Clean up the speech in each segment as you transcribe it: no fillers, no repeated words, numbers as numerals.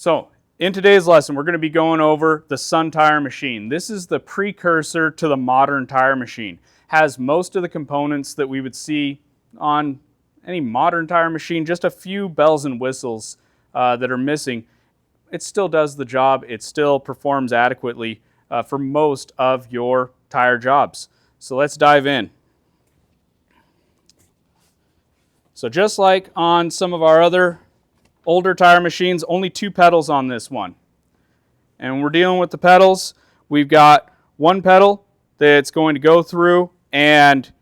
So in today's lesson, we're going to be going over the Sun tire machine. This is the precursor to the modern tire machine. Has most of the components that we would see on any modern tire machine, just a few bells and whistles that are missing. It still does the job. It still performs adequately for most of your tire jobs. So let's dive in. So just like on some of our other older tire machines, only 2 pedals on this one. And when we're dealing with the pedals, we've got one pedal that's going to go through and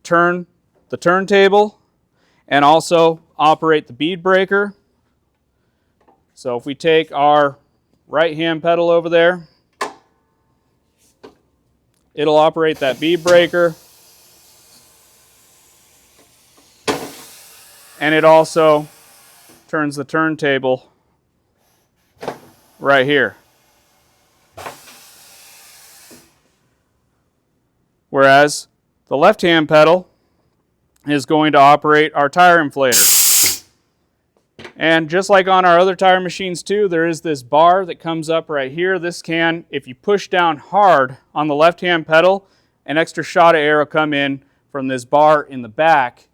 turn the turntable and also operate the bead breaker. So if we take our right hand pedal over there, it'll operate that bead breaker. And it also turns the turntable right here. Whereas the left-hand pedal is going to operate our tire inflator. And just like on our other tire machines too, there is this bar that comes up right here. This can, if you push down hard on the left-hand pedal, an extra shot of air will come in from this bar in the back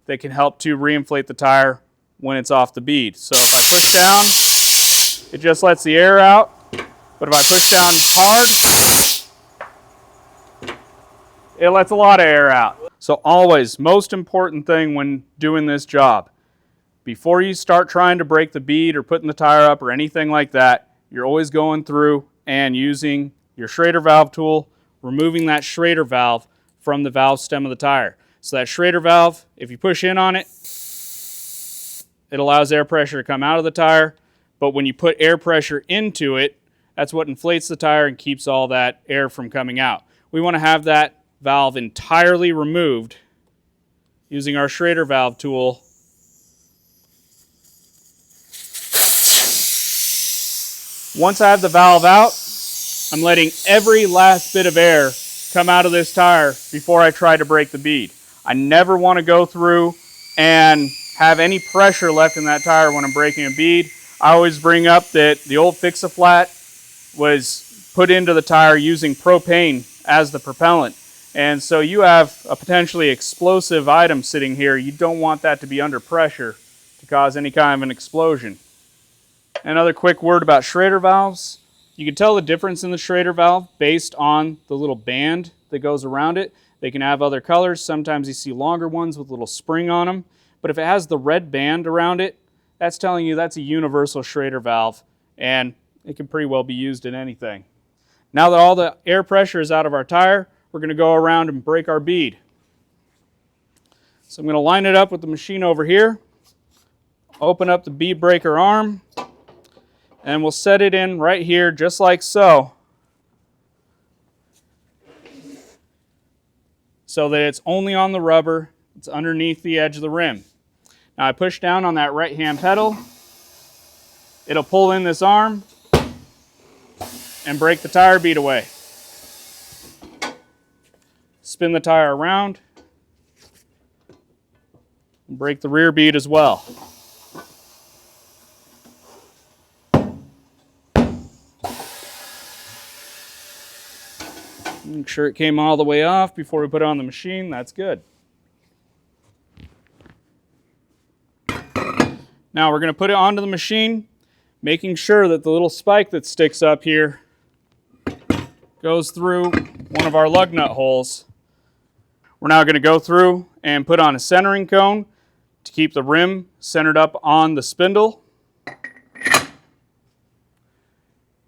that can help to reinflate the tire when it's off the bead. So if I push down, it just lets the air out. But if I push down hard, it lets a lot of air out. So always, most important thing when doing this job, before you start trying to break the bead or putting the tire up or anything like that, you're always going through and using your Schrader valve tool, removing that Schrader valve from the valve stem of the tire. So that Schrader valve, if you push in on it, it allows air pressure to come out of the tire. But when you put air pressure into it, that's what inflates the tire and keeps all that air from coming out. We want to have that valve entirely removed using our Schrader valve tool. Once I have the valve out, I'm letting every last bit of air come out of this tire before I try to break the bead. I never want to go through and have any pressure left in that tire when I'm breaking a bead. I always bring up that the old Fix-A-Flat was put into the tire using propane as the propellant. And so you have a potentially explosive item sitting here. You don't want that to be under pressure to cause any kind of an explosion. Another quick word about Schrader valves. You can tell the difference in the Schrader valve based on the little band that goes around it. They can have other colors. Sometimes you see longer ones with a little spring on them. But if it has the red band around it, that's telling you that's a universal Schrader valve, and it can pretty well be used in anything. Now that all the air pressure is out of our tire, we're going to go around and break our bead. So I'm going to line it up with the machine over here, open up the bead breaker arm, and we'll set it in right here just like so, so that it's only on the rubber, it's underneath the edge of the rim. Now I push down on that right hand pedal, it'll pull in this arm and break the tire bead away. Spin the tire around and break the rear bead as well. Make sure it came all the way off before we put it on the machine. That's good. Now we're going to put it onto the machine, making sure that the little spike that sticks up here goes through one of our lug nut holes. We're now going to go through and put on a centering cone to keep the rim centered up on the spindle.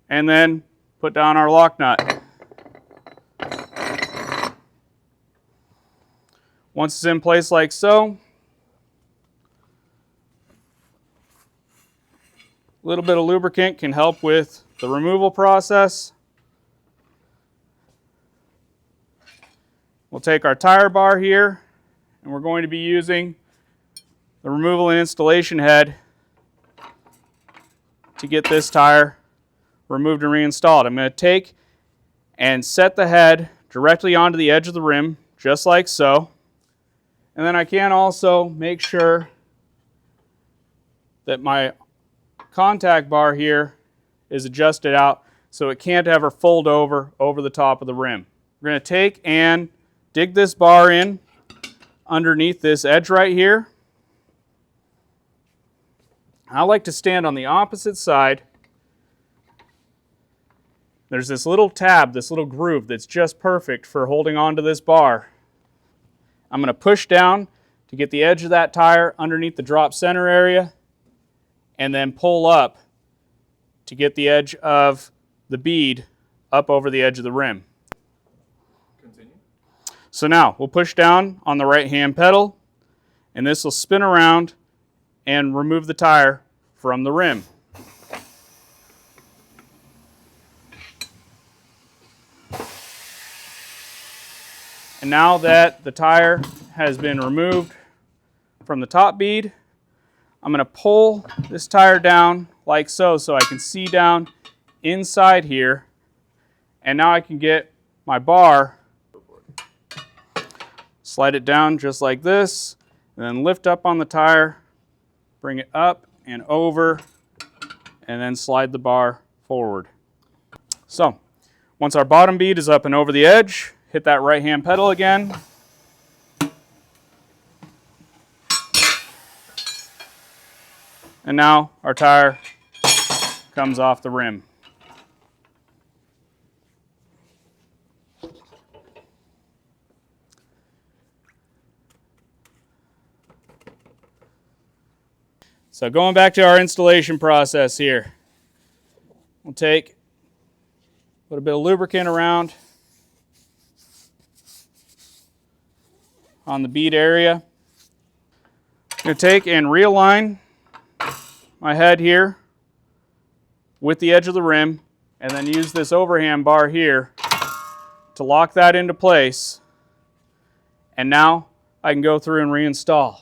And then put down our lock nut. Once it's in place like so, a little bit of lubricant can help with the removal process. We'll take our tire bar here, and we're going to be using the removal and installation head to get this tire removed and reinstalled. I'm going to take and set the head directly onto the edge of the rim, just like so. And then I can also make sure that my contact bar here is adjusted out so it can't ever fold over the top of the rim. We're going to take and dig this bar in underneath this edge right here. I like to stand on the opposite side. There's this little tab, this little groove that's just perfect for holding onto this bar. I'm going to push down to get the edge of that tire underneath the drop center area, and then pull up to get the edge of the bead up over the edge of the rim. Continue. So now we'll push down on the right hand pedal, and this will spin around and remove the tire from the rim. And now that the tire has been removed from the top bead, I'm going to pull this tire down like so I can see down inside here. And now I can get my bar, slide it down just like this, and then lift up on the tire, bring it up and over, and then slide the bar forward. So, once our bottom bead is up and over the edge, hit that right hand pedal again. And now our tire comes off the rim. So going back to our installation process here, we'll put a bit of lubricant around on the bead area. I'm going to take and realign my head here with the edge of the rim, and then use this overhand bar here to lock that into place. And now I can go through and reinstall.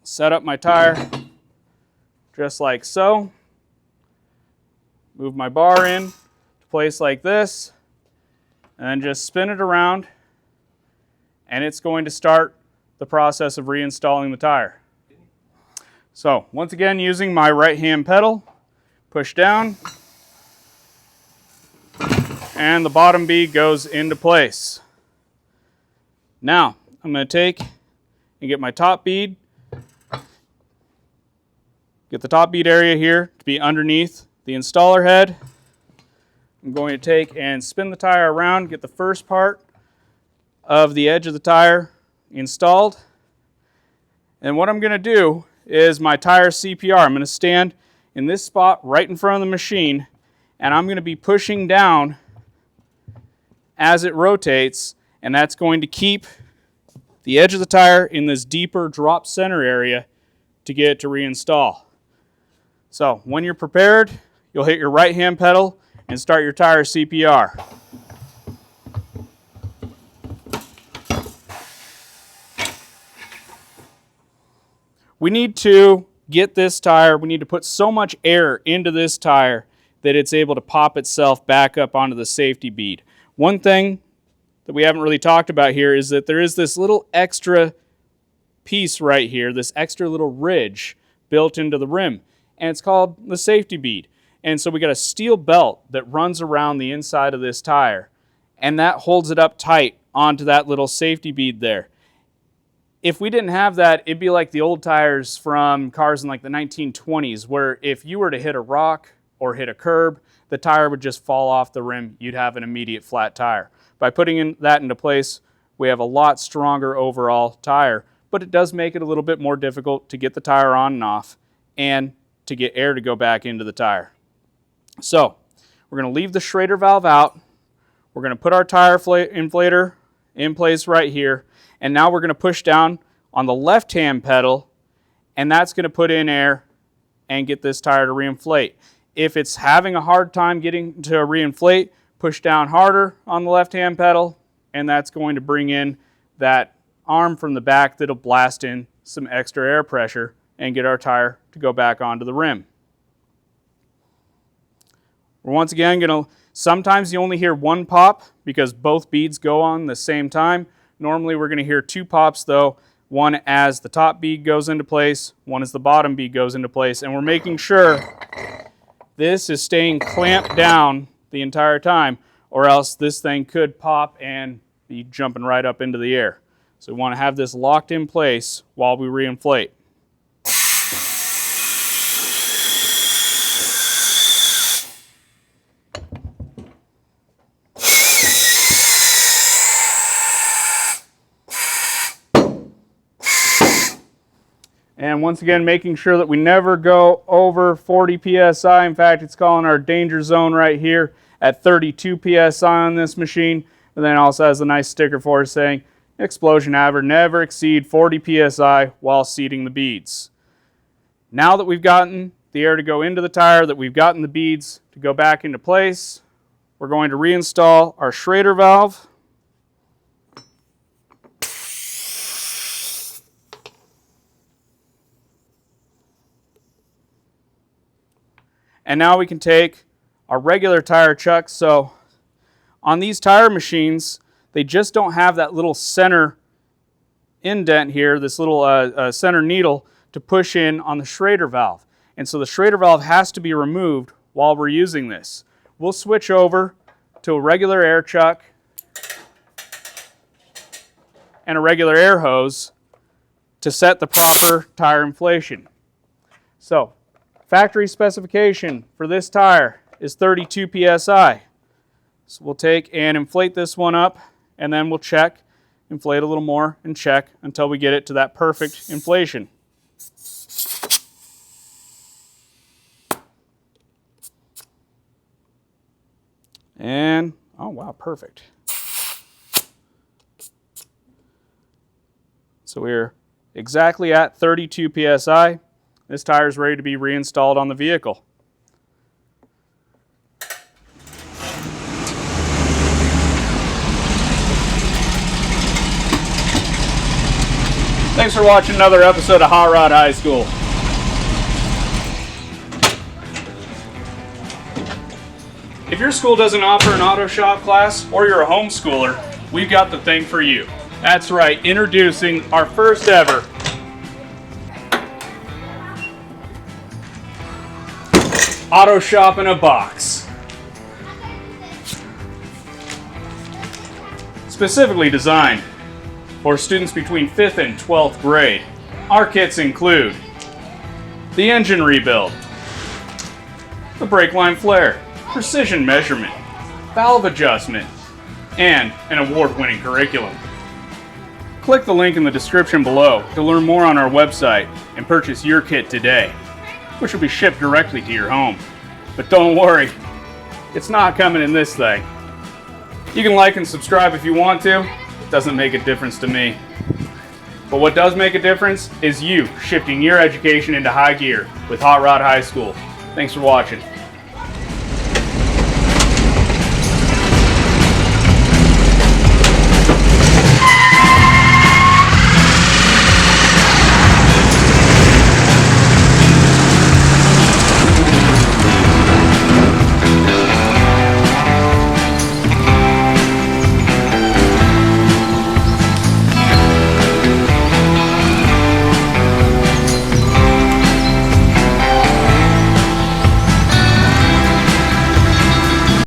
Set up my tire just like so. Move my bar in to place like this, and then just spin it around, and it's going to start the process of reinstalling the tire. So once again, using my right hand pedal, push down, and the bottom bead goes into place. Now I'm going to take and get my top bead, get the top bead area here to be underneath the installer head. I'm going to take and spin the tire around, get the first part of the edge of the tire installed. And what I'm going to do is my tire CPR. I'm going to stand in this spot right in front of the machine, and I'm going to be pushing down as it rotates, and that's going to keep the edge of the tire in this deeper drop center area to get it to reinstall. So when you're prepared, you'll hit your right hand pedal and start your tire CPR. We need to get this tire, we need to put so much air into this tire that it's able to pop itself back up onto the safety bead. One thing that we haven't really talked about here is that there is this little extra piece right here, this extra little ridge built into the rim, and it's called the safety bead. And so we got a steel belt that runs around the inside of this tire, and that holds it up tight onto that little safety bead there. If we didn't have that, it'd be like the old tires from cars in like the 1920s, where if you were to hit a rock or hit a curb, the tire would just fall off the rim. You'd have an immediate flat tire. By putting that into place, we have a lot stronger overall tire, but it does make it a little bit more difficult to get the tire on and off and to get air to go back into the tire. So we're going to leave the Schrader valve out. We're going to put our tire inflator in place right here. And now we're going to push down on the left-hand pedal, and that's going to put in air and get this tire to reinflate. If it's having a hard time getting to reinflate, push down harder on the left-hand pedal, and that's going to bring in that arm from the back that'll blast in some extra air pressure and get our tire to go back onto the rim. We're once again going to, sometimes you only hear one pop because both beads go on the same time. Normally we're going to hear two pops though. One as the top bead goes into place, one as the bottom bead goes into place, and we're making sure this is staying clamped down the entire time, or else this thing could pop and be jumping right up into the air. So we want to have this locked in place while we reinflate. And once again, making sure that we never go over 40 psi. In fact, it's calling our danger zone right here at 32 psi on this machine. And then it also has a nice sticker for us saying, explosion average, never exceed 40 psi while seating the beads. Now that we've gotten the air to go into the tire, that we've gotten the beads to go back into place, we're going to reinstall our Schrader valve. And now we can take our regular tire chucks. So on these tire machines, they just don't have that little center indent here, this little center needle to push in on the Schrader valve. And so the Schrader valve has to be removed while we're using this. We'll switch over to a regular air chuck and a regular air hose to set the proper tire inflation. So factory specification for this tire is 32 psi. So we'll take and inflate this one up, and then we'll check, inflate a little more, and check until we get it to that perfect inflation. And, oh wow, perfect. So we're exactly at 32 psi. This tire is ready to be reinstalled on the vehicle. Thanks for watching another episode of Hot Rod High School. If your school doesn't offer an auto shop class, or you're a homeschooler, we've got the thing for you. That's right, introducing our first ever Auto Shop in a Box. Specifically designed for students between 5th and 12th grade. Our kits include the engine rebuild, the brake line flare, precision measurement, valve adjustment, and an award-winning curriculum. Click the link in the description below to learn more on our website and purchase your kit today, which will be shipped directly to your home. But don't worry, it's not coming in this thing. You can like and subscribe if you want to. It doesn't make a difference to me. But what does make a difference is you shifting your education into high gear with Hot Rod High School. Thanks for watching.